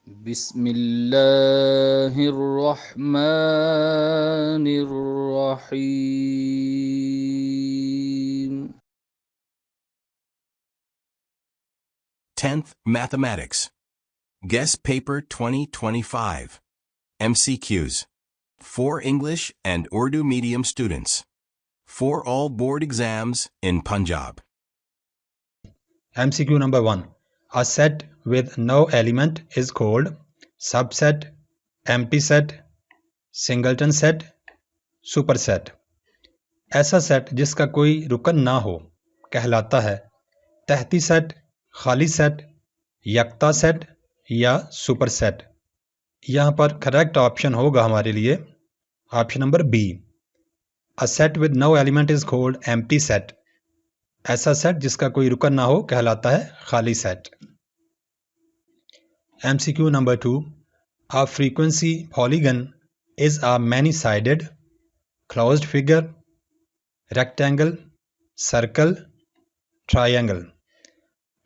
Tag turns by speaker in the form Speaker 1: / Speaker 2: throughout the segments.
Speaker 1: बिस्मिल्लाहिर्रहमानिर्रहीम।
Speaker 2: 10th Mathematics. Guest Paper 2025. MCQs. For English and Urdu medium students. For all board exams in Punjab.
Speaker 3: MCQ number 1. A set with no element is called subset, empty set, singleton set, superset. ऐसा set जिसका कोई रुकन ना हो कहलाता है तहती set, खाली सेट, यकता सेट या सुपरसेट। यहाँ पर करेक्ट ऑप्शन होगा हमारे लिए option number B. A set with no element is called empty set. ऐसा सेट जिसका कोई रुकन ना हो कहलाता है खाली set. MCQ number 2. A frequency polygon is a many-sided closed figure, rectangle, circle, triangle.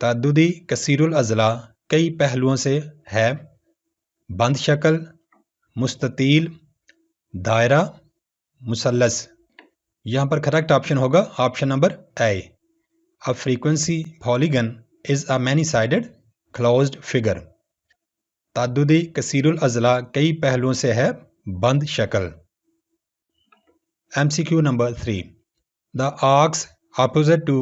Speaker 3: ताद्दुदी कसीरुल अज़ला कई पहलुओं से है, बंद शक्ल, मुस्ततील, दायरा, मुसल्लस। यहाँ पर करेक्ट ऑप्शन होगा option number A. A frequency polygon is a many-sided closed figure. ताद्दुदी कसीरुल अज़ला कई पहलुओं से है, बंद शक्ल। MCQ number 3. The arcs opposite to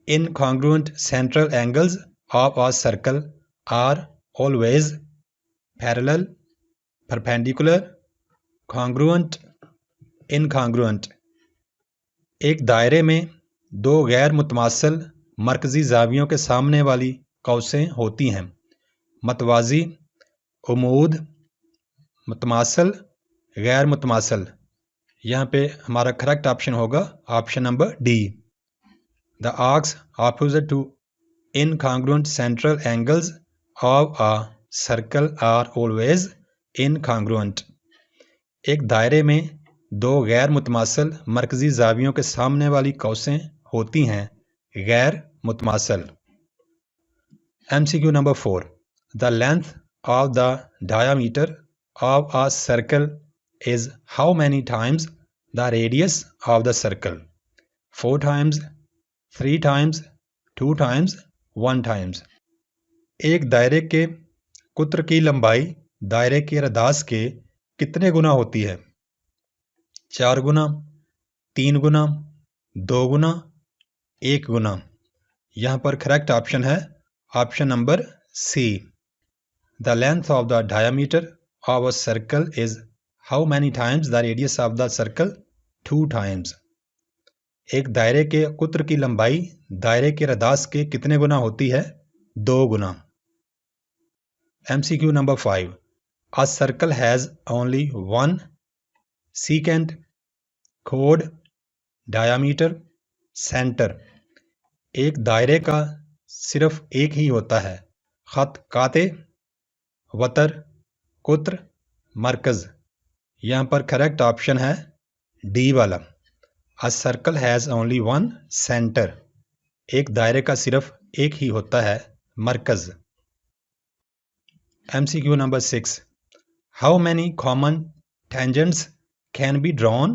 Speaker 3: incongruent central angles of a circle are always parallel, perpendicular, congruent, incongruent. एक दायरे में दो गैर मुतमासल मरकजी जावियों के सामने वाली कौसें होती हैं, मतवाजी, उमूद, मुतमासल, गैर मुतमासल। यहाँ पे हमारा करेक्ट ऑप्शन होगा option number D. The arcs opposite to incongruent central angles of a circle are always incongruent. एक दायरे में दो गैर मुतमासल मरकजी जावियों के सामने वाली कौसें होती हैं, गैर मुतमासल। MCQ number 4. The length of the diameter of a circle is how many times the radius of the circle? 4 times, 3 times, 2 times, 1 times. एक दायरे के कुत्र की लंबाई दायरे के रदास के कितने गुना होती है? 4 गुना, 3 गुना, 2 गुना, 1 गुना। यहाँ पर करेक्ट ऑप्शन है option number C. The length of the diameter of a circle is how many times the radius of the circle? 2 times. एक दायरे के कुत्र की लंबाई दायरे के रदास के कितने गुना होती है? 2 गुना। MCQ number 5. A circle has only one secant, chord, diameter, center. एक दायरे का सिर्फ एक ही होता है, खत, काते, वतर, कुत्र, मरकज। यहाँ पर करेक्ट ऑप्शन है डी वाला। A circle has only one centre. एक दायरे का सिर्फ एक ही होता है, मरकज। MCQ number 6. How many common tangents can be drawn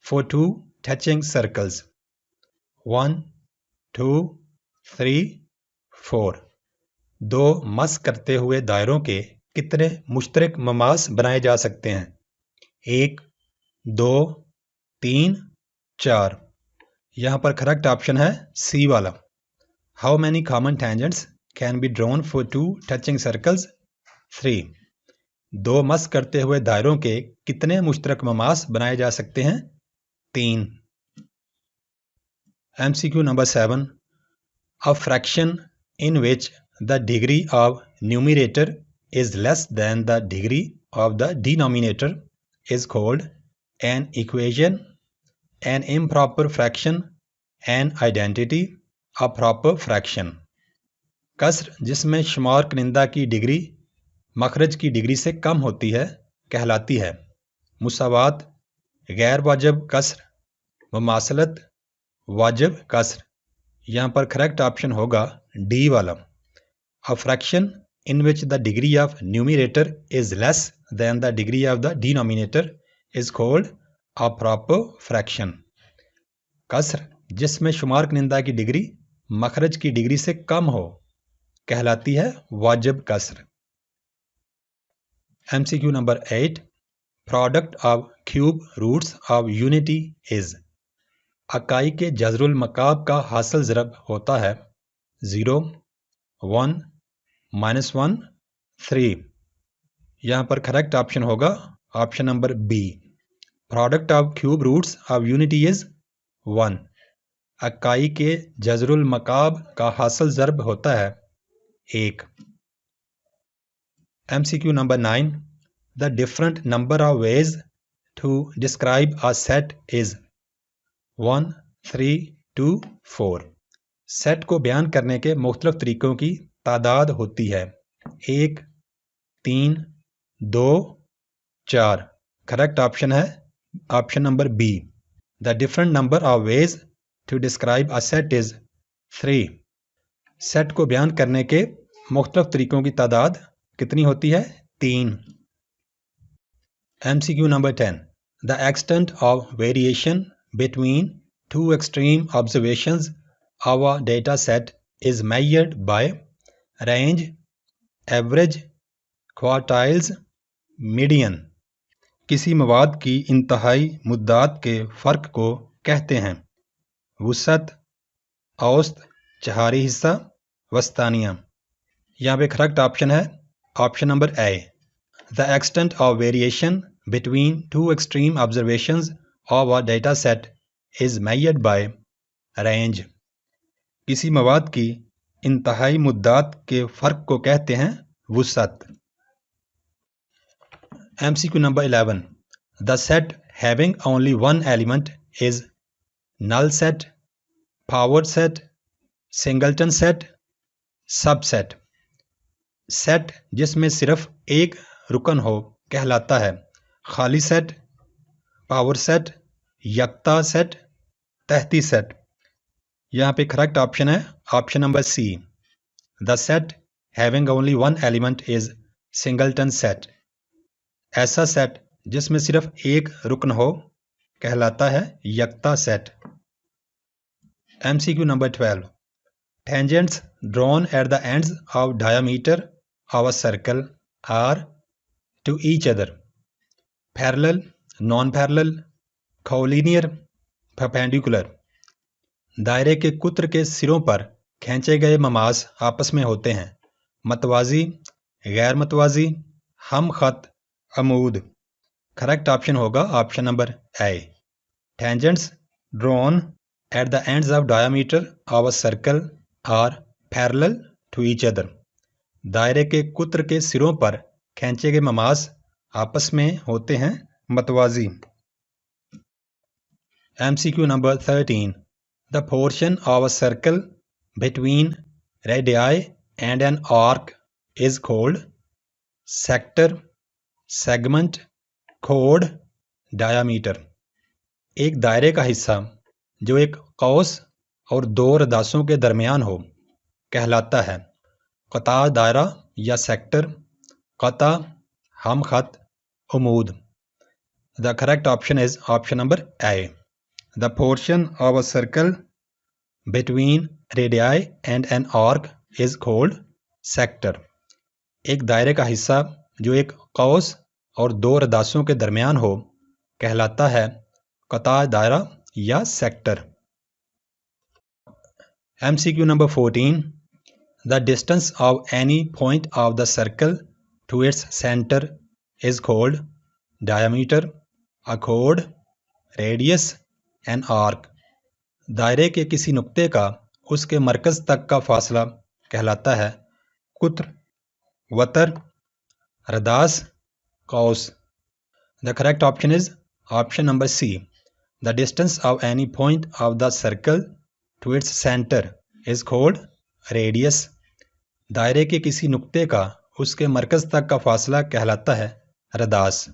Speaker 3: for two touching circles? 1, 2, 3, 4. दो मस करते हुए दायरों के कितने मुश्तरक ममास बनाए जा सकते हैं? 1, 2, 3, 4। यहाँ पर करेक्ट ऑप्शन है सी वाला। How many common tangents can be drawn for two touching circles? 3. दो मस करते हुए दायरों के कितने मुश्तरक ममास बनाए जा सकते हैं? 3। MCQ number 7. A fraction in which the degree of numerator is less than the degree of the denominator is called an equation, an improper fraction, an identity, a proper fraction. कसर जिसमें शुमार कनिंदा की degree मखरज की degree से कम होती है कहलाती है मुसावात, गैर वाजिब कसर, मुमासलत, वाजिब कसर। यहाँ पर करेक्ट ऑप्शन होगा डी वाला। A fraction in which the degree of numerator is less than the degree of the denominator is called a proper fraction. कसर जिसमें शुमार कनिंदा की डिग्री मखरज की डिग्री से कम हो कहलाती है वाजिब कसर. MCQ number 8. Product of cube roots of unity is. अकाई के जज़रुल मकाब का हासिल ज़रब होता है 0, 1, -1, 3. यहाँ पर करेक्ट ऑप्शन होगा option number B. Product of cube roots of unity is 1. अकाई के जज़रुल मकाब का हासिल ज़रब होता है 1. MCQ number 9. The different number of ways to describe a set is 1, 3, 2, 4. Set को बयान करने के मुख्तलिफ तरीक़ों की तादाद होती है 1, 3, 2, 4. करेक्ट ऑप्शन है option number B. The different number of ways to describe a set is 3. Set को बयान करने के मुख्तलिफ तरीक़ों की तादाद कितनी होती है 3. MCQ number 10. The extent of variation between two extreme observations of a data set is measured by range, average, quartiles, median. किसी मवाद की इंतहाई मुद्दात के फ़र्क को कहते हैं वुसत, औसत, चहारी हिस्सा, वस्तानिया. यहाँ पे करेक्ट ऑप्शन है option number A. The extent of variation between two extreme observations of a data set is measured by range. किसी मवाद की इंतहाई मुद्दात के फ़र्क को कहते हैं वुसत. MCQ number 11. The set having only one element is null set, powered set, singleton set, subset. Set जिसमें सिर्फ एक रुकन हो कहलाता है खाली सेट, पावर सेट, यक्ता सेट, तहती सेट. यहाँ पे करेक्ट ऑप्शन है option number C. The set having only one element is singleton set. ऐसा सेट जिसमें सिर्फ एक रुकन हो कहलाता है यक्ता set. MCQ number 12. Tangents drawn at the ends of diameter of a circle are to each other parallel, non-parallel, collinear, perpendicular. दायरे के कुत्र के सिरों पर खींचे गए ममास आपस में होते हैं मतवाजी, गैर मतवाजी, हम खत, अमूद. करेक्ट ऑप्शन होगा option number A. Tangents drawn at the ends of diameter of a circle are parallel to each other. दायरे के कुत्र के सिरों पर खींचे गए ममास आपस में होते हैं मतवाजी. MCQ number 13. The portion of a circle between radii and an arc is called sector, segment, chord, diameter. एक दायरे का हिस्सा जो एक कौस और दो रदासों के दरमियान हो कहलाता है क़ता दायरा या सेक्टर, क़ता, हम खत, उमूद. The correct option is option number A. The portion of a circle between radii and an arc is called sector. एक दायरे का हिस्सा जो एक कौस और दो रदासों के दरमियान हो कहलाता है क़ता दायरा या sector. MCQ number 14. The distance of any point of the circle to its center is called diameter, a chord, radius, an arc. दायरे के किसी नुक्ते का उसके मरकज़ तक का फासला कहलाता है कुत्र, वतर, रदास, कौस. The correct option is option number C. The distance of any point of the circle to its center is called radius. दायरे के किसी नुक्ते का उसके मरकज़ तक का फासला कहलाता है रदास.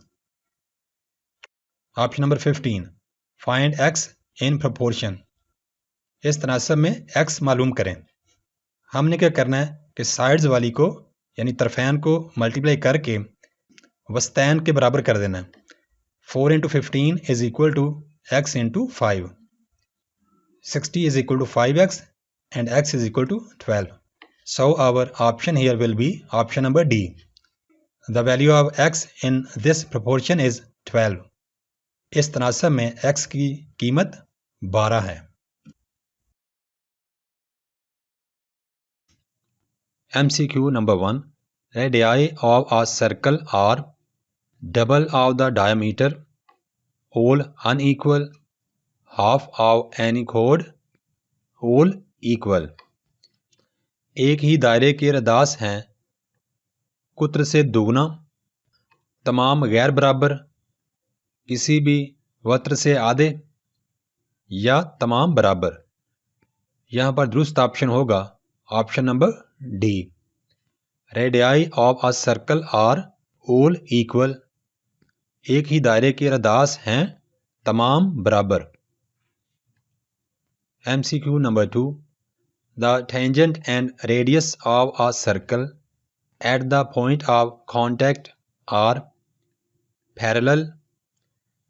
Speaker 3: Option number 15. Find x in proportion. इस तनासब में x मालूम करें. हमने क्या करना है कि साइड्स वाली को यानी तरफ़ैन को मल्टीप्लाई करके वस्तैन के बराबर कर देना है। 4 × 15 is equal to x × 5, 60 is equal to 5x and x is equal to 12. So our option here will be option number D. The value of x in this proportion is 12. इस तनासब में x की कीमत 12 है। MCQ number 1. Radii of a circle are double of the diameter, all unequal, half of any chord, all equal. एक ही दायरे के रदास हैं, कुत्र से दुगना, तमाम गैर बराबर, किसी भी वत्र से आधे या तमाम बराबर। यहाँ पर दुरुस्त ऑप्शन होगा option number D. Radii of a circle are all equal, एक ही दायरे के रदास हैं, तमाम बराबर। MCQ number 2. The tangent and radius of a circle at the point of contact are parallel,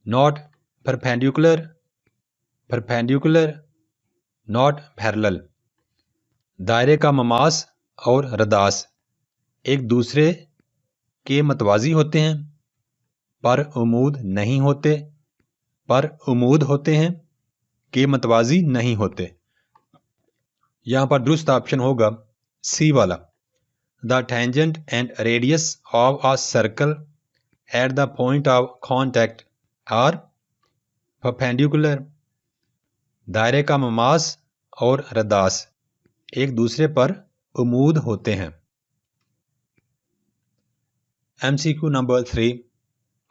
Speaker 3: not perpendicular, perpendicular, not parallel. दायरे का Mama's और रदास एक दूसरे के मतवाजी होते हैं, पर उमूद नहीं होते, पर उमूद होते हैं, के मतवाजी नहीं होते। यहाँ पर दुरुस्त ऑप्शन होगा सी वाला। The tangent and radius of a circle at the point of contact are perpendicular, दायरे का ममास और रदास एक दूसरे पर उमूद होते हैं। MCQ number 3.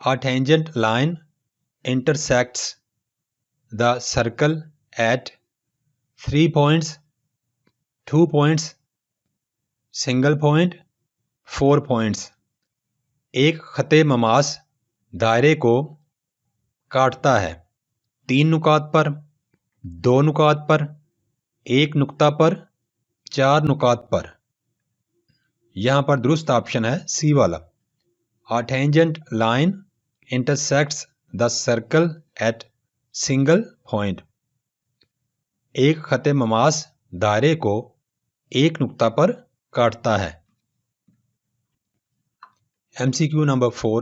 Speaker 3: A tangent line intersects the circle at 3 points, 2 points, single point, 4 points. एक खते ममास दायरे को काटता है 3 नुकात पर, 2 नुकात पर, 1 नुक्ता पर, 4 नुकात पर। यहाँ पर दुरुस्त ऑप्शन है सी वाला। A tangent line intersects the circle at single point. एक खते ममास दायरे को एक नुक्ता पर काटता है। MCQ number 4.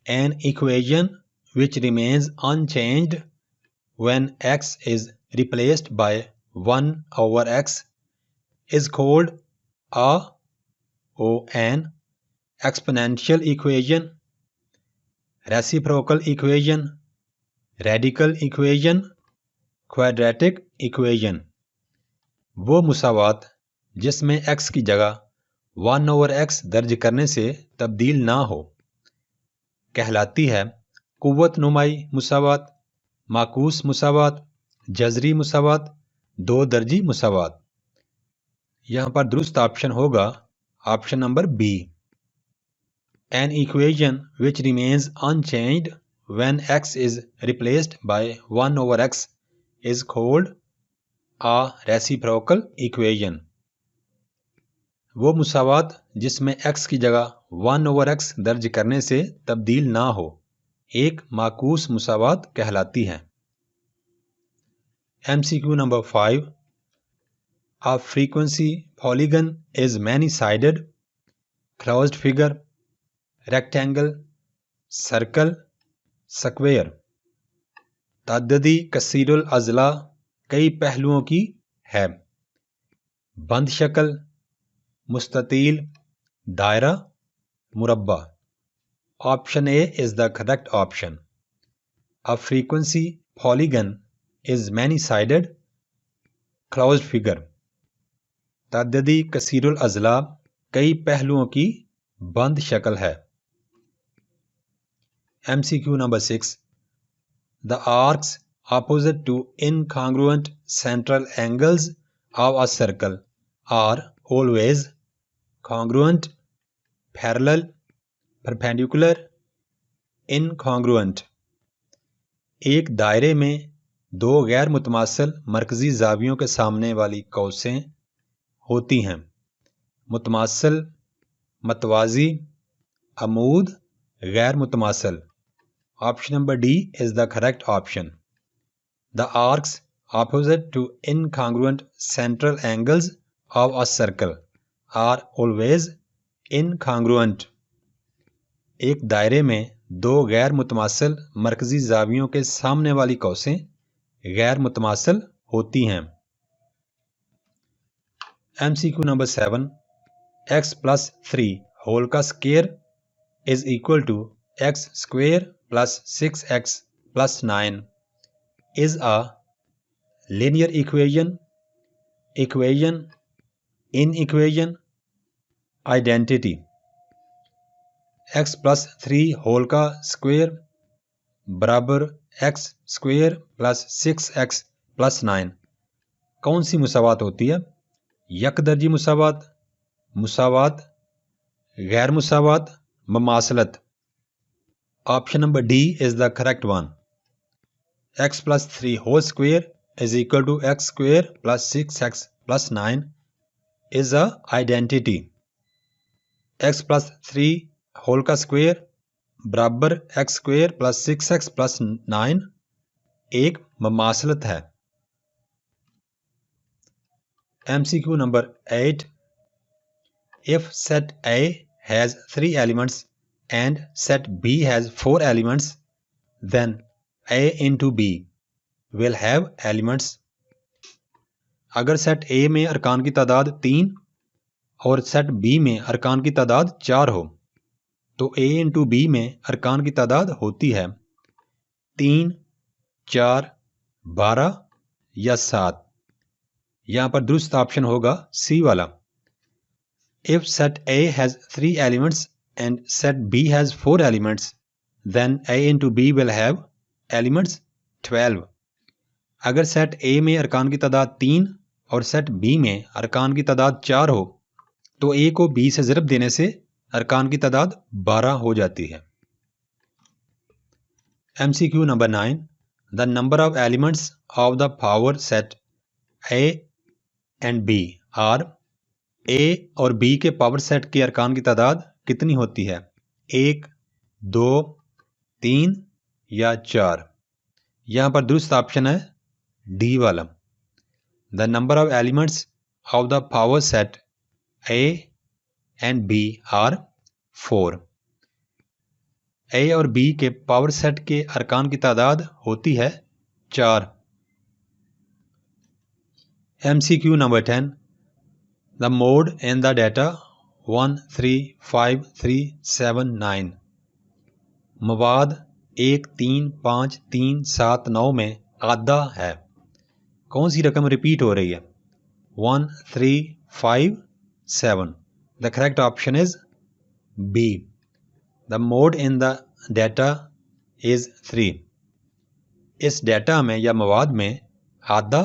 Speaker 3: An equation which remains unchanged when x is replaced by 1 over x is called an exponential equation, reciprocal equation, radical equation, quadratic equation. वो मुसावात जिसमें x की जगह 1 over x दर्ज करने से तब्दील ना हो कहलाती है कुव्वत नुमाई मुसावात, माकूस मुसावात, जजरी मुसावात, दो दर्जी मुसावात। यहाँ पर दुरुस्त ऑप्शन होगा option number B. An equation which remains unchanged when x is replaced by 1 over x is called a reciprocal equation. वो मुसावात जिसमें x की जगह 1 over x दर्ज करने से तब्दील ना हो एक माकूस मुसावात कहलाती है। MCQ number 5. A frequency polygon is many-sided, closed figure, rectangle, circle, square. ताद्ददी कसीरुल अज़ला कई पहलुओं की है। बंद शक्ल, मुस्ततील, दायरा, मुरब्बा। Option A is the correct option. A frequency polygon is many sided closed figure. ताद्ददी कसीरुल अज़ला कई पहलुओं की बंद शक्ल है। MCQ number 6. The arcs opposite to incongruent central angles of a circle are always congruent, parallel, perpendicular, incongruent. एक दायरे में दो गैर मुतमासिल मरकजी जावियों के सामने वाली कौसें होती हैं। मुतमासिल, मतवाजी, अमूद, गैर मुतमासल। Option number D is the correct option. The arcs opposite to incongruent central angles of a circle are always incongruent। एक दायरे में दो गैर मुतमासल मरकजी जावियों के सामने वाली कौसें गैर मुतमासल होती हैं। MCQ number 7, x plus 3 whole का square is equal to x square plus 6x plus 9 is a linear equation, inequation, identity। x plus 3 whole का स्क्वायर बराबर x square plus 6x plus 9 कौन सी मुसावात होती है? यकदर्जी मुसावात, मुसावात, गैर मुसावात, ममासलत। Option number D is the correct one. x plus 3 whole square is equal to x square plus 6x plus 9 is a identity। x plus 3 whole का स्क्वायर बराबर x square plus 6x plus 9 एक ममासलत है। MCQ number 8, if set A has 3 elements and set B has 4 elements, then A into B will have elements। अगर set A में अरकान की तादाद 3 और सेट B में अरकान की तादाद 4 हो तो A इंटू B में अरकान की तादाद होती है 3, 4, 12 या 7। यहाँ पर दुरुस्त ऑप्शन होगा सी वाला। If set A has 3 elements and set B has 4 elements, then A into B will have elements 12। अगर सेट A में अरकान की तादाद 3 और सेट B में अरकान की तादाद 4 हो तो A को B से ज़रब देने से अरकान की तादाद 12 हो जाती है। MCQ number 9, the number of elements of the power set A and B are A और B के पावर सेट के अरकान की तादाद कितनी होती है? 1, 2, 3 या 4। यहाँ पर दुरुस्त ऑप्शन है डी वाला। The number of elements of the power set A and B are 4। A और B के पावर सेट के अरकान की तादाद होती है 4। MCQ number 10, the mode in the data 1, 3, 5, 3, 7, 9। मवाद 1, 3, 5, 3, 7, 9 में आधा है। कौन सी रकम रिपीट हो रही है? 1, 3, 5, 7। The correct option is B। The mode in the data is 3। इस डेटा में या मवाद में आधा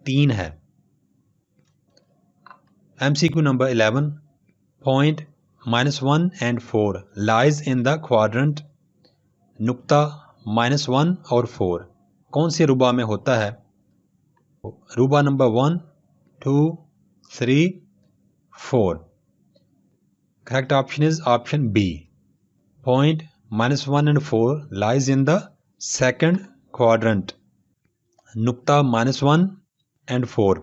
Speaker 3: 3 है। MCQ number 11, point -1 and 4 lies in the quadrant। नुक्ता -1 और 4 कौन से रुबा में होता है? रुबा number 1, 2, 3, 4। Correct option is option B। Point -1 and 4 lies in the second quadrant। नुक्ता -1 and 4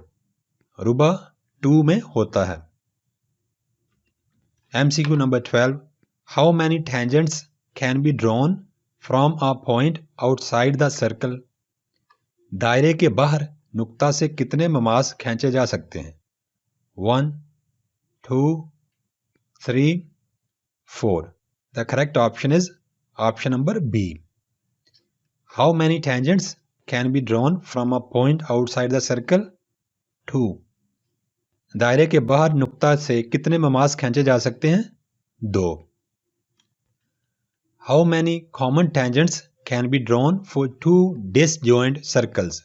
Speaker 3: रुबा 2 में होता है। MCQ number 12, how many tangents can be drawn from a point outside the circle। दायरे के बाहर नुक्ता से कितने ममास खींचे जा सकते हैं? 1, 2, 3, 4। The correct option is option number B। How many tangents can be drawn from a point outside the circle? 2। दायरे के बाहर नुक्ता से कितने ममास खींचे जा सकते हैं? 2। How many common tangents can be drawn for 2 disjoint circles।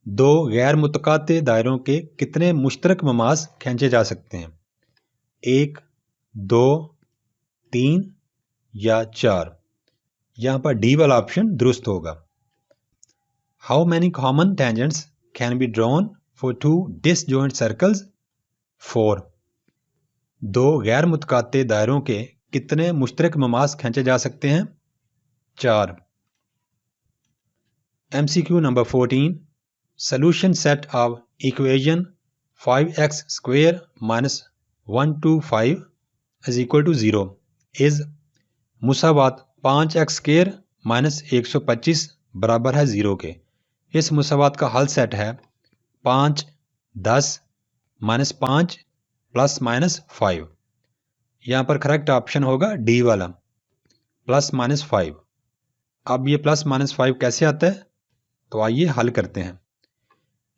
Speaker 3: दो गैर मुतकाते दायरों के कितने मुश्तरक ममास खींचे जा सकते हैं? 1, 2, 3 या 4। यहाँ पर डी वाला ऑप्शन दुरुस्त होगा। How many common tangents can be drawn for 2 disjoint circles? 4। दो गैर मुतकाते दायरों के कितने मुश्तरक ममास खींचे जा सकते हैं? 4। MCQ number 14 Solution set of equation 5x square minus 125 is equal to 0 is Musawat 5x square minus 125 बराबर है 0 के। इस मुसावात का हल सेट है 5, 10, -5 प्लस माइनस 5। यहाँ पर करेक्ट ऑप्शन होगा डी वाला +-5। अब ये +-5 कैसे आता है? तो आइए हल करते हैं।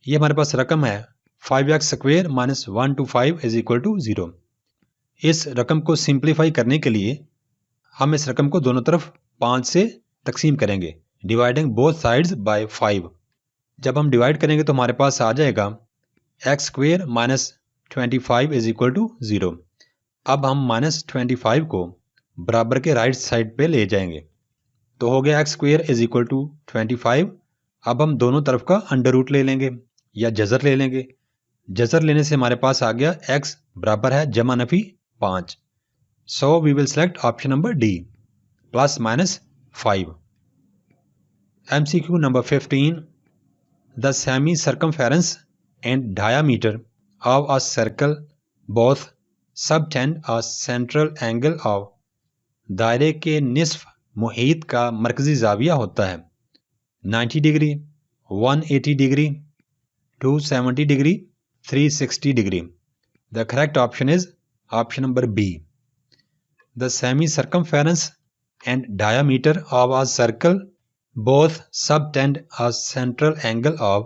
Speaker 3: ये हमारे पास रकम है 5x square minus 125 is equal to 0। इस रकम को सिंप्लीफाई करने के लिए हम इस रकम को दोनों तरफ 5 से तकसीम करेंगे, डिवाइडिंग बोथ साइड्स बाय 5। जब हम डिवाइड करेंगे तो हमारे पास आ जाएगा x square minus 25 is equal to 0। अब हम -25 को बराबर के राइट साइड पे ले जाएंगे, तो हो गया x square is equal to 25। अब हम दोनों तरफ का अंडर रूट ले लेंगे या जज़र ले लेंगे। जज़र लेने से हमारे पास आ गया x बराबर है जमा नफी 5। So we will select option number D +-5। MCQ number 15 The semi circumference and diameter of a circle both subtend a central angle of दायरे के निस्फ मुहीत का मरकजी जाविया होता है 90 degree, 180 degree, 270 degree, 360 degree. The correct option is option number B. The semi circumference and diameter of a circle both subtend a central angle of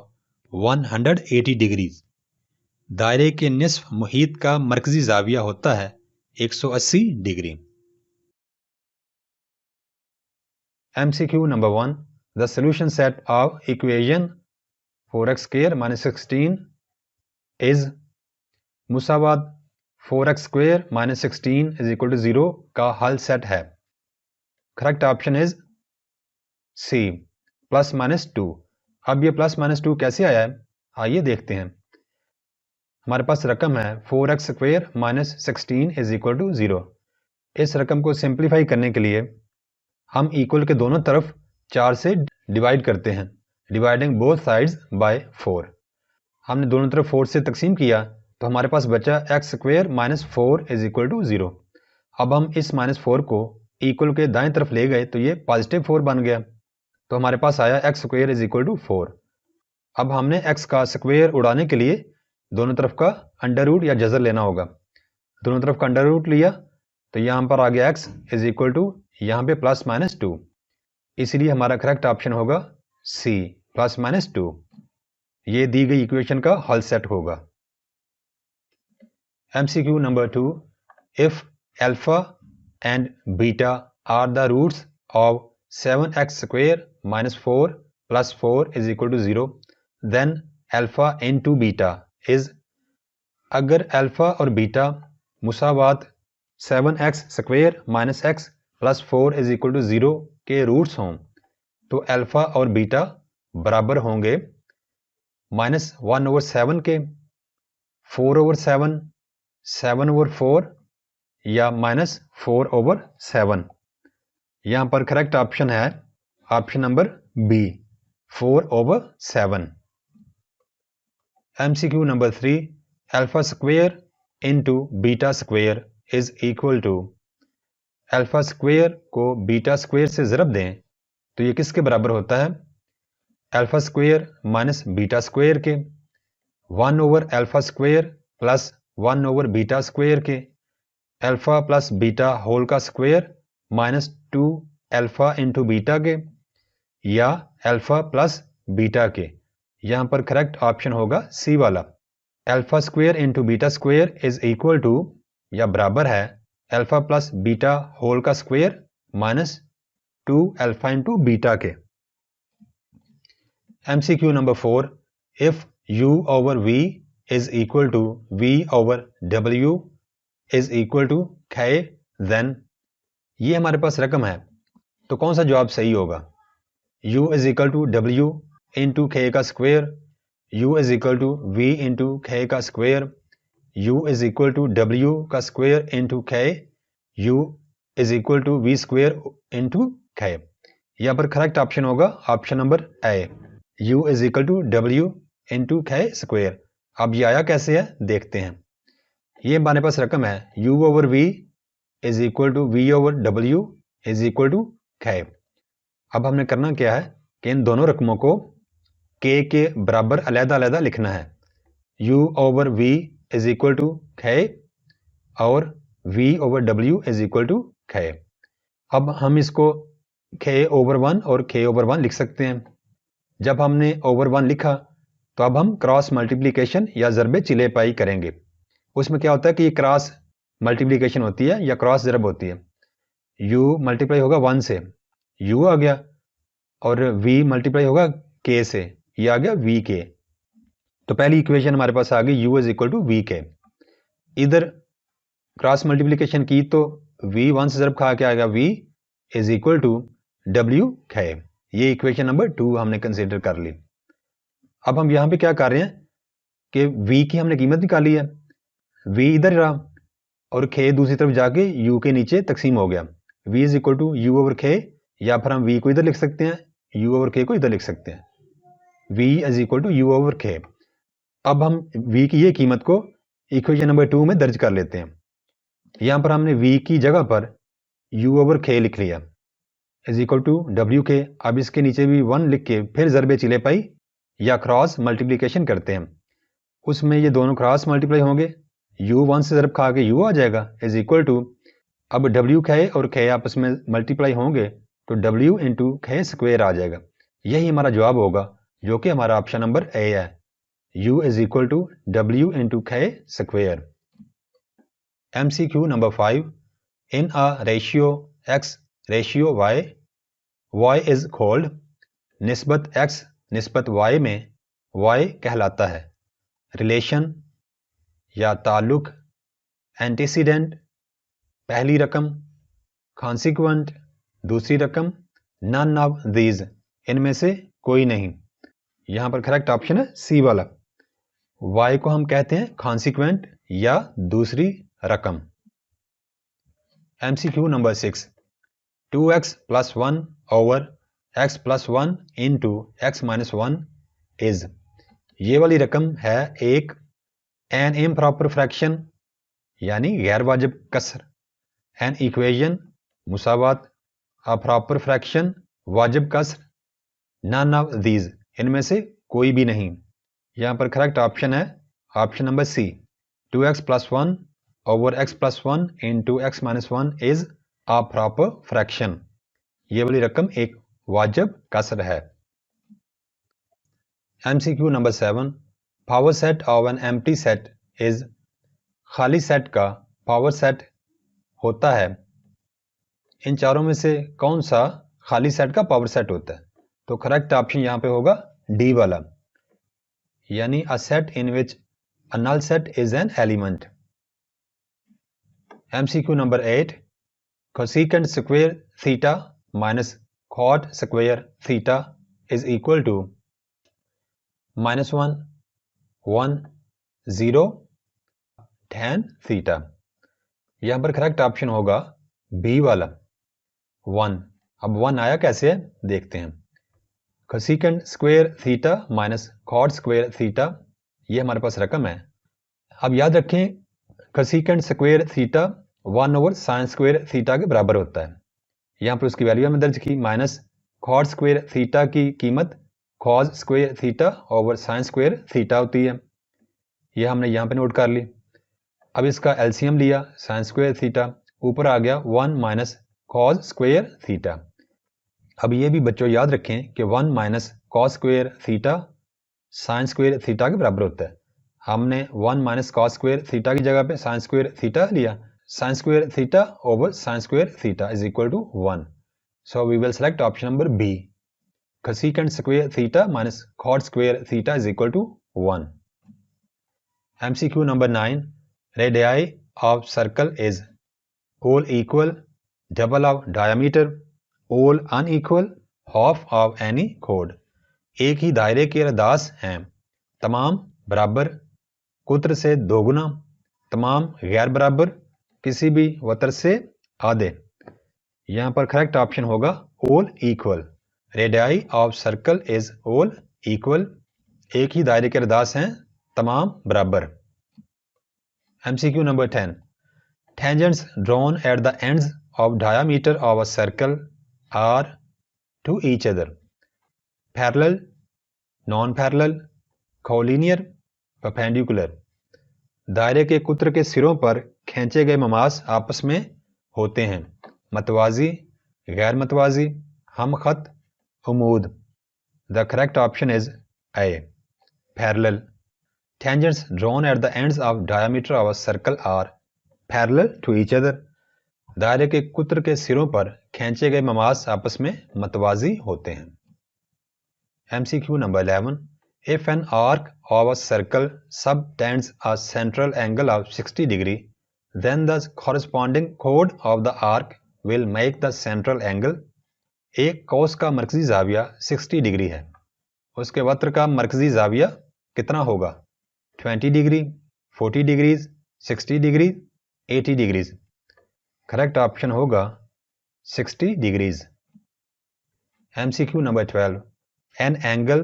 Speaker 3: 180 degrees. दायरे के निस्फ मुहीत का मरकजी जाविया होता है 180 degree. MCQ number 1 The solution set of equation 4x square minus 16 is Musawat 4x square minus 16 is equal to 0 का हल set है। Correct option is C +-2। अब ये +-2 कैसे आया है आइए देखते हैं। हमारे पास रकम है 4x square minus 16 is equal to 0। इस रकम को सिंप्लीफाई करने के लिए हम इक्वल के दोनों तरफ 4 से डिवाइड करते हैं, डिवाइडिंग बोथ साइड्स बाय 4। हमने दोनों तरफ 4 से तकसीम किया तो हमारे पास बचा x square minus 4 is equal to 0। अब हम इस -4 को इक्वल के दाएं तरफ ले गए तो ये +4 बन गया, तो हमारे पास आया x square is equal to 4। अब हमने x का स्क्वायर उड़ाने के लिए दोनों तरफ का अंडर रूट या जज़र लेना होगा। दोनों तरफ का अंडर रूट लिया तो यहाँ पर आ गया x इज इक्वल टू यहाँ पे +-2, इसलिए हमारा करेक्ट ऑप्शन होगा सी +-2। ये दी गई इक्वेशन का हल सेट होगा। MCQ number 2 If alpha and beta are the roots of 7x square minus 4 plus 4 is equal to 0, then alpha into beta is अगर अल्फा और बीटा मुसावात 7x square minus x plus 4 is equal to 0 के roots हों तो alpha और beta बराबर होंगे -1/7 के, 4/7, 7/4 या -4/7। यहाँ पर करेक्ट ऑप्शन है option number B 4/7। MCQ number 3 alpha square into beta square is equal to alpha square को बीटा स्क्वायर से ज़रब दें तो ये किसके बराबर होता है? Alpha square minus beta square के, 1/अल्फा स्क्वायर प्लस 1/बीटा स्क्वायर के, अल्फा प्लस बीटा होल का स्क्वायर -2 अल्फा इंटू बीटा के, या अल्फा प्लस बीटा के। यहाँ पर करेक्ट ऑप्शन होगा सी वाला alpha square into beta square is equal to या बराबर है अल्फा प्लस बीटा होल का स्क्वायर -2 अल्फा इंटू बीटा के। MCQ number 4 if u/v is equal to v/w is equal to k then ये हमारे पास रकम है तो कौन सा जवाब सही होगा? u is equal to w into k का square, u is equal to v into k का square, u is equal to w का square into k, u is equal to v square into k। यहाँ पर correct option होगा option number A, u is equal to w into k square. अब ये आया कैसे है देखते हैं। ये हमारे पास रकम है u over v is equal to v over w is equal to k। अब हमने करना क्या है कि इन दोनों रकमों को k के बराबर अलग-अलग लिखना है। u over v is equal to k और v over w is equal to k। अब हम इसको k ओवर 1 और k ओवर 1 लिख सकते हैं। जब हमने ओवर 1 लिखा तो अब हम क्रॉस मल्टीप्लिकेशन या ज़रबे चिले पाई करेंगे। उसमें क्या होता है कि ये क्रॉस मल्टीप्लिकेशन होती है या क्रॉस ज़रब होती है। u मल्टीप्लाई होगा 1 से, u आ गया, और v मल्टीप्लाई होगा k से, ये आ गया v k। तो पहली इक्वेशन हमारे पास आ गई u is equal to v k। इधर क्रॉस मल्टीप्लिकेशन की तो v 1 से ज़रब खा के आएगा v is equal to w k। ये इक्वेशन नंबर 2 हमने कंसीडर कर ली। अब हम यहाँ पे क्या कर रहे हैं कि v की हमने कीमत निकाली है, v इधर रहा और k दूसरी तरफ जाके u के नीचे तकसीम हो गया। v is equal to u over k, या फिर हम v को इधर लिख सकते हैं, u ओवर k को इधर लिख सकते हैं। v is equal to u over k। अब हम v की ये कीमत को इक्वेशन नंबर 2 में दर्ज कर लेते हैं। यहाँ पर हमने v की जगह पर u ओवर k लिख लिया is equal to w k। अब इसके नीचे भी 1 लिख के फिर ज़रबे चिले पाई या क्रॉस मल्टीप्लिकेशन करते हैं। उसमें ये दोनों क्रॉस मल्टीप्लाई होंगे, u 1 से ज़रब खा के u आ जाएगा इज इक्वल टू, अब w k और k आपस में मल्टीप्लाई होंगे तो w इंटू k स्क्वायर आ जाएगा। यही हमारा जवाब होगा जो कि हमारा ऑप्शन नंबर ए है, u is equal to w into k square. MCQ number 5, in a ratio x ratio y is called. निस्बत x निस्बत y में y कहलाता है रिलेशन या ताल्लुक, एंटीसीडेंट पहली रकम, कॉन्सिक्वेंट दूसरी रकम, नन ऑफ दीज इनमें से कोई नहीं। यहाँ पर करेक्ट ऑप्शन है सी वाला। y को हम कहते हैं कॉन्सिक्वेंट या दूसरी रकम। MCQ number 6, 2x plus 1 over x plus 1 into x minus 1 is. ये वाली रकम है एक एन इम्प्रॉपर फ्रैक्शन यानी गैर वाजिब कसर, एन इक्वेशन मुसावात, अ प्रॉपर फ्रैक्शन वाजिब कसर, नन ऑफ दीज इनमें से कोई भी नहीं। यहाँ पर करेक्ट ऑप्शन है option number C, 2x plus 1 over x plus 1 into x minus 1 is a proper fraction. ये वाली रकम एक वाजिब कसर है। MCQ number 7, power set of an empty set is. खाली सेट का पावर सेट होता है। इन चारों में से कौन सा खाली सेट का पावर सेट होता है? तो करेक्ट ऑप्शन यहाँ पे होगा डी वाला, यानी a set in which a null set is an element. MCQ number 8, cosecant square theta minus cot square theta is equal to -1, 1, 0, tan theta. यहाँ पर करेक्ट ऑप्शन होगा बी वाला 1। अब 1 आया कैसे है देखते हैं। Cosecant square theta minus cot square theta, ये हमारे पास रकम है। अब याद रखें cosecant square theta 1 over sine square theta के बराबर होता है। यहाँ पर उसकी वैल्यू हमने दर्ज की, माइनस कॉट स्क्वायर थीटा की कीमत cos square theta over sine square theta होती है। यह हमने यहाँ पे नोट कर ली। अब इसका एलसीएम लिया साइन स्क्वायर थीटा, ऊपर आ गया 1 माइनस कॉस स्क्वायर थीटा। अब ये भी बच्चों याद रखें कि 1 minus cos square theta sine square theta के बराबर होता है। हमने 1 माइनस कॉस स्क्वायर थीटा की जगह पे साइन स्क्वायर थीटा लिया, sine square theta over sine square theta is equal to 1। So we will select option number B, cosecant square theta minus cot square theta is equal to 1। MCQ number 9, radii of circle is all equal, double of diameter, all unequal, half of any chord। एक ही दायरे के अरदास हैं, तमाम बराबर, कुत्र से दोगुना, तमाम गैर बराबर किसी भी वतर से आधे। यहाँ पर करेक्ट ऑप्शन होगा all equal. Radii of circle is all equal. एक ही दायरे के रदास हैं, तमाम बराबर। MCQ number 10. Tangents drawn at the ends of diameter of a circle are to each other parallel, non-parallel, collinear, perpendicular. दायरे के कुत्र के सिरों पर खींचे गए ममास आपस में होते हैं, मतवाजी, गैर मतवाजी, हम खत, उमूद। The correct option is A. Parallel. Tangents drawn at the ends of diameter of a circle are parallel to each other. दायरे के कुत्र के सिरों पर खींचे गए ममास आपस में मतवाजी होते हैं। MCQ number 11. If an arc of a circle subtends a central angle of 60 degree, then the corresponding chord of the arc will make the central angle. एक कौस का मरकजी जाविया 60 डिग्री है, उसके वक्र का मरकजी जाविया कितना होगा? 20 degree, 40 degrees, 60 degree, 80 degrees. Correct option होगा 60 degrees. MCQ number 12. An angle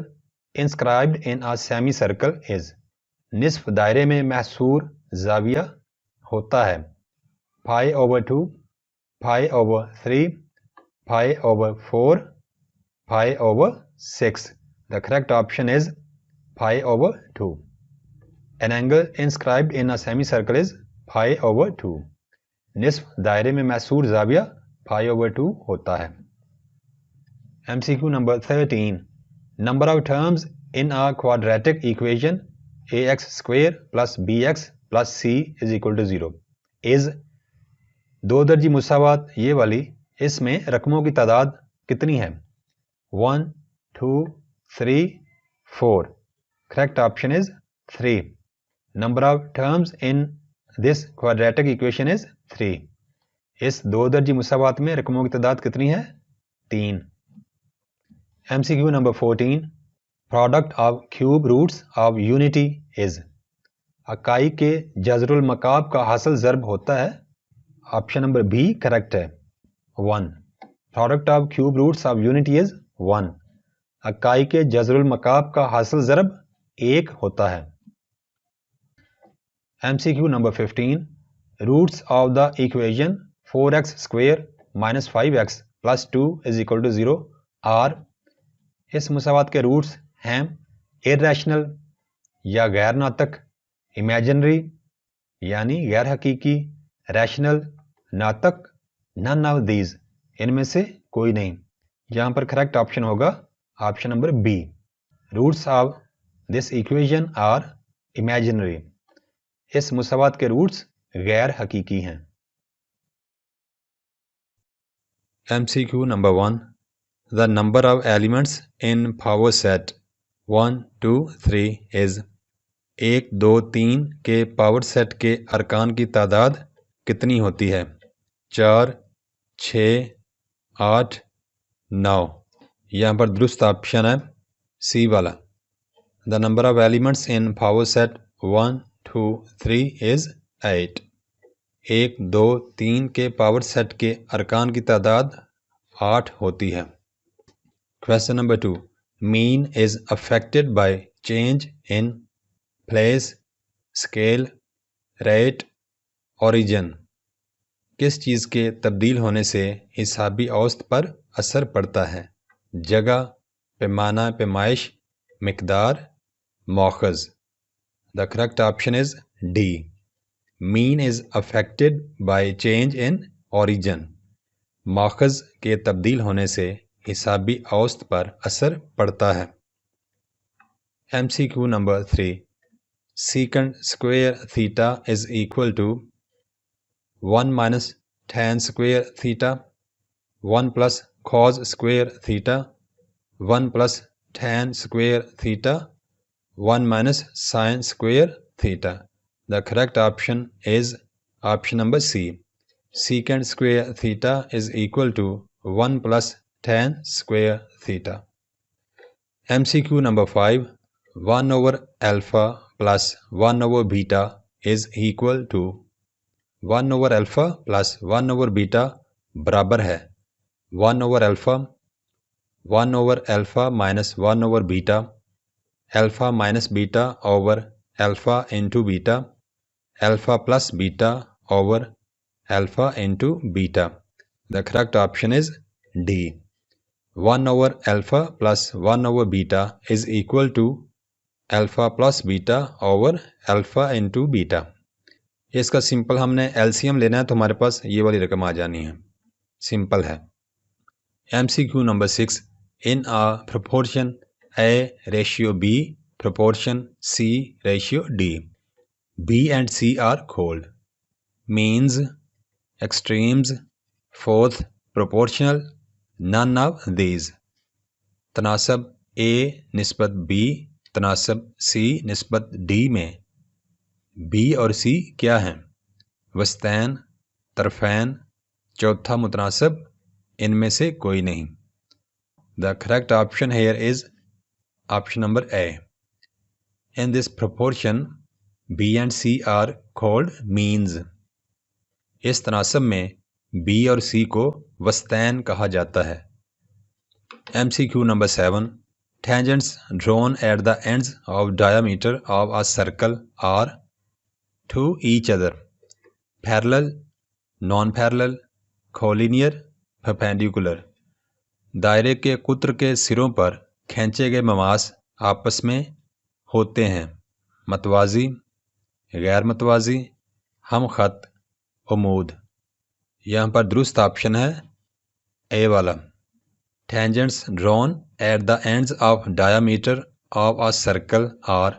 Speaker 3: inscribed in a semicircle is. निस्फ दायरे में महसूर जाविया होता है π/2, π/3, π/4, π/6. The correct option is π/2. An angle inscribed in a semicircle is π/2. निस्फ दायरे में महसूर जाविया π/2 होता है। MCQ number 13. Number of terms in a quadratic equation ax square plus bx plus c is equal to 0 is. दो दर्जी मुसावात ये वाली, इसमें रकमों की तादाद कितनी है? 1, 2, 3, 4. Correct option is 3. Number of terms in this quadratic equation is 3. इस दो दर्जी मुसावात में रकमों की तादाद कितनी है? 3. MCQ number 14. Product of cube roots of unity is. इकाई के जज़रुल मकाब का हासिल ज़र्ब होता है। ऑप्शन नंबर बी करेक्ट है, 1. Product of cube roots of unity is 1. इकाई के जज़रुल मकाब का हासिल ज़र्ब 1 होता है। MCQ number 15. Roots of the equation 4x square minus 5x plus 2 is equal to 0 are. इस मुसावात के रूट्स हैं इर्रेशनल या गैर नातक, इमेजिनरी यानी गैर हकीकी, रैशनल, नातक, नन ऑफ दीज, इनमें से कोई नहीं। यहाँ पर करेक्ट ऑप्शन होगा option number B. Roots of this equation are imaginary. इस मुसावात के रूट्स गैर हकीकी हैं। MCQ number 1. The number of elements in power set 1, 2, 3 is. 1, 2, 3 के पावर सेट के अरकान की तादाद कितनी होती है? 4, 6, 8, 9। यहाँ पर दुरुस्त ऑप्शन है सी वाला। The number of elements in power set 1, 2, 3 is 8. 1, 2, 3 के पावर सेट के अरकान की तादाद 8 होती है। Question number 2. Mean is affected by change in place, scale, rate, origin. किस चीज़ के तब्दील होने से हिसाबी औसत पर असर पड़ता है? जगह, पैमाना, पैमाइश, मिकदार, मौखज़। The correct option is D. Mean is affected by change in origin. मौखज़ के तब्दील होने से हिसाबी औसत पर असर पड़ता है। MCQ number 3. Secant square theta is equal to 1 minus tan square theta, 1 plus cos square theta, 1 plus tan square theta, 1 minus sin square theta. The correct option is option number C. Secant square theta is equal to 1 plus tan square theta. MCQ number 5. 1 over alpha plus 1 over beta is equal to 1 over alpha plus 1 over beta बराबर है 1 over alpha minus 1 over beta, alpha minus beta over alpha into beta, alpha plus beta over alpha into beta. The correct option is D. 1 over alpha plus 1 over beta is equal to alpha plus beta over alpha into beta. इसका simple हमने LCM लेना है तो हमारे पास ये वाली रकम आ जानी है, सिंपल है। MCQ number 6, in a proportion A ratio B proportion C ratio D, B and C are called means, extremes, fourth, proportional, none of these। तनासब A निस्बत B तनासब C निस्बत D में B और C क्या हैं? वस्तैन, तरफैन, चौथा मुतनासब, इनमें से कोई नहीं। The correct option here is option number A। In this proportion, B and C are called means। इस तनासब में B और C को वस्तैन कहा जाता है। MCQ number 7, tangents drawn at the ends of diameter of a circle are to each other parallel, non-parallel, collinear, perpendicular। दायरे के कुत्र के सिरों पर खींचे गए ममास आपस में होते हैं मतवाजी, गैर मतवाजी, हम खत, उमूद। यहाँ पर दुरुस्त ऑप्शन है ए वाला। Tangents drawn at the ends of diameter of a circle are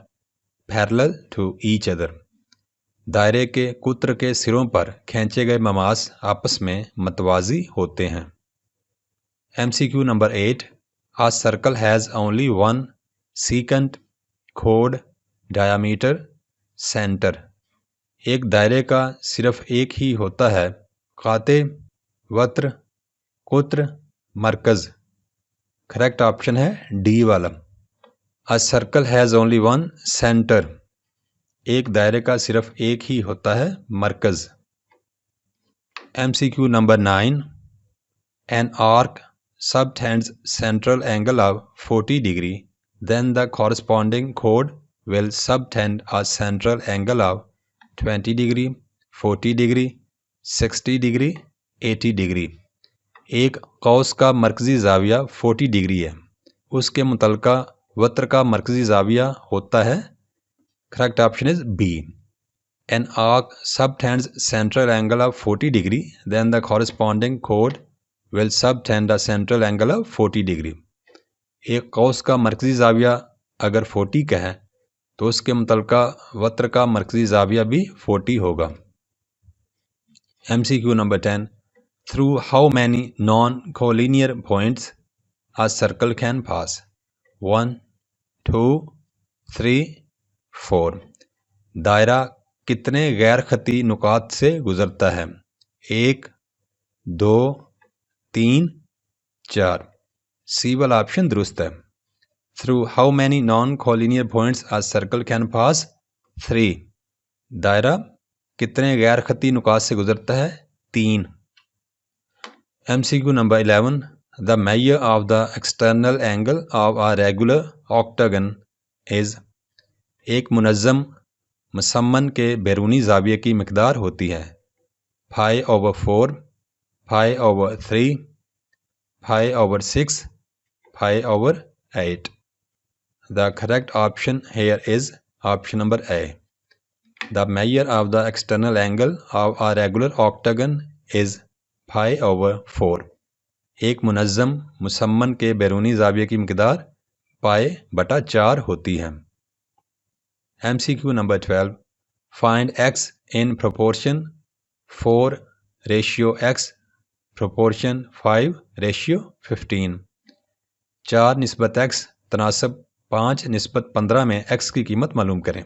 Speaker 3: parallel to each other। दायरे के कुत्र के सिरों पर खींचे गए ममास आपस में मतवाजी होते हैं। MCQ number 8, a circle has only one secant, chord, diameter, center। एक दायरे का सिर्फ एक ही होता है काते, वत्र, कुत्र, मरकज़। करेक्ट ऑप्शन है डी वाला। A circle has only one center। एक दायरे का सिर्फ एक ही होता है मरकज़। MCQ number 9, an arc subtends central angle of 40 degree, then the corresponding chord will subtend a central angle of 20 degree, 40 degree, 60 degree, 80 degree। एक कौस का मरकज़ी ज़ाविया 40 डिग्री है, उसके मुतलका वत्र का मरकज़ी ज़ाविया होता है। Correct option is B. An arc subtends central angle of 40 degree, then the corresponding chord will subtend a central angle of 40 degree। एक कौस का मरकज़ी ज़ाविया अगर 40 का है तो उसके मुतलका वत्र का मरकज़ी ज़ाविया भी 40 होगा। MCQ number 10, through how many non-collinear points a circle can pass? 1, 2, 3, 4। दायरा कितने गैर खती नुकात से गुजरता है? 1, 2, 3, 4। सी वाला ऑप्शन दुरुस्त है। Through how many non-collinear points a circle can pass? 3। दायरा कितने गैर खती नुकात से गुजरता है? 3। MCQ number 11, the measure of the external angle of a regular octagon is। एक मुनज़्ज़म मुसम्मन के बैरूनी ज़ाविये की मिक़दार होती है 5/4, 5/3, 5/6, 5/8। The correct option here is option number A। The measure of the external angle of a regular octagon is 5/4। एक मुनज़्ज़म मुसम्मन के बैरूनी ज़ाविये की मिक़दार π/4 होती है। MCQ number 12, find x in proportion 4:x proportion 5:15। 4:x तनासब 5:15 में x की कीमत मालूम करें।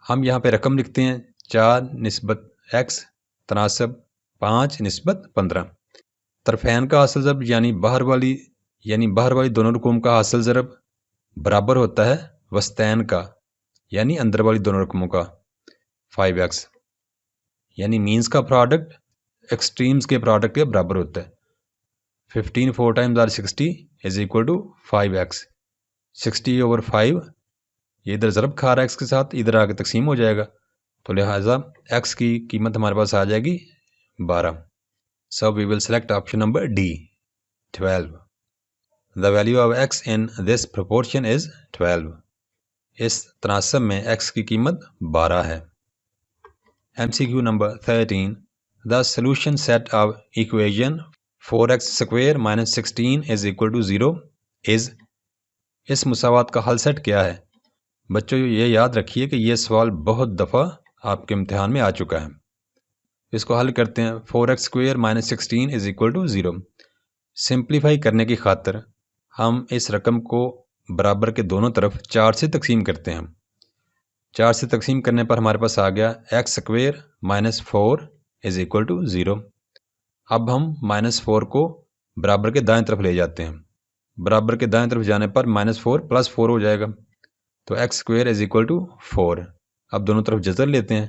Speaker 3: हम यहाँ पे रकम लिखते हैं 4:x तनासब 5:15। तरफैन का हासिल ज़रब यानी बाहर वाली दोनों रकूम का हासिल ज़रब बराबर होता है वस्तैन का यानी अंदर वाली दोनों रकमों का। 5x, यानी मीन्स का प्रोडक्ट एक्सट्रीम्स के प्रोडक्ट के बराबर होता है। 15 4 times R 60 is equal to 5x। 60/5 ये इधर ज़रब खा रहा है x के साथ, इधर आके तकसीम हो जाएगा, तो लिहाजा x की कीमत हमारे पास आ जाएगी 12। So we will select option number D, 12। The value of x in this proportion is 12। इस तनासब में x की कीमत 12 है। MCQ number 13, the solution set of equation 4x² - 16 is equal to 0 is. इस मुसावात का हल सेट क्या है? बच्चों ये याद रखिए कि ये सवाल बहुत दफ़ा आपके इम्तिहान में आ चुका है। इसको हल करते हैं। 4x² - 16 is equal to 0। Simplify करने की खातिर हम इस रकम को बराबर के दोनों तरफ 4 से तकसीम करते हैं। 4 से तकसीम करने पर हमारे पास आ गया x² - 4 इज इक्वल टू 0। अब हम -4 को बराबर के दाएं तरफ ले जाते हैं। बराबर के दाएं तरफ जाने पर -4 + 4 हो जाएगा, तो x² इज इक्वल टू 4। अब दोनों तरफ जज़र लेते हैं।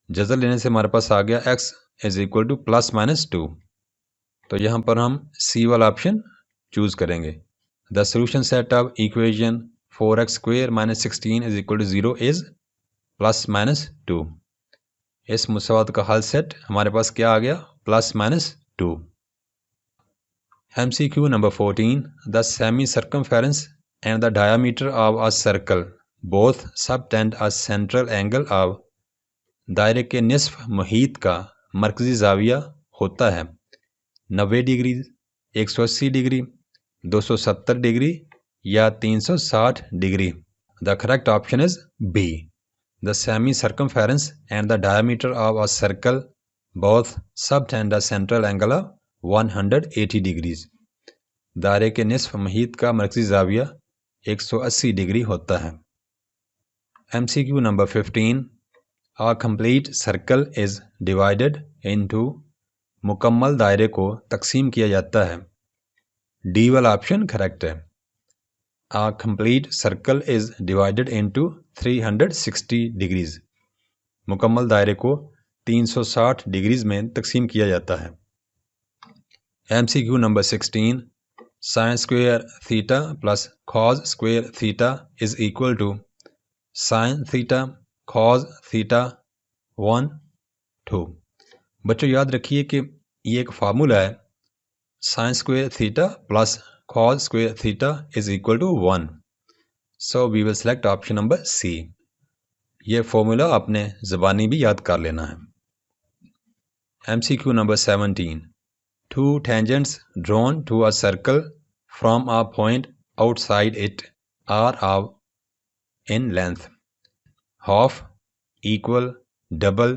Speaker 3: जज़र लेने से हमारे पास आ गया x इज इक्वल टू +-2। तो यहाँ पर हम C वाला ऑप्शन चूज़ करेंगे। The solution set of equation 4x² - 16 is equal to 0 is +-2। इस मुसावात का हल सेट हमारे पास क्या आ गया? +-2। MCQ number 14, the semi circumference and the diameter of a circle both subtend a central angle of. दायरे के निसफ मुहीत का मरकजी जाविया होता है 90 डिग्री, 180 डिग्री, 270 डिग्री या 360 degree. The correct option is B. The semi circumference and the diameter of a circle both subtend a central angle of 180 degrees. दायरे के निसफ मुहीत का मरकजी जाविया 180 डिग्री होता है। MCQ number 15, A complete circle is divided into। मुकम्मल दायरे को तकसीम किया जाता है। डी वाला ऑप्शन करेक्ट है। A complete circle is divided into 360 degrees. मुकम्मल दायरे को 360 डिग्रीज में तकसीम किया जाता है। MCQ number 16, sin² theta + cos² theta is equal to sin theta cos theta 1 2। बच्चों याद रखिए कि ये एक फार्मूला है, sin² theta + cos² theta is equal to 1। So we will select option number C. ये फार्मूला आपने ज़बानी भी याद कर लेना है। MCQ number 17, two tangents drawn to a circle from a point outside it are of in length half, equal, double,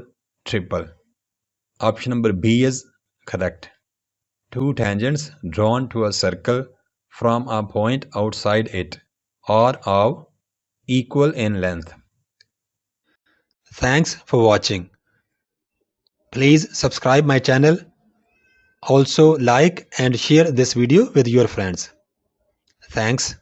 Speaker 3: triple. Option number B is correct. Two tangents drawn to a circle from a point outside it are of equal in length. Thanks for watching. Please subscribe my channel. Also like and share this video with your friends. Thanks.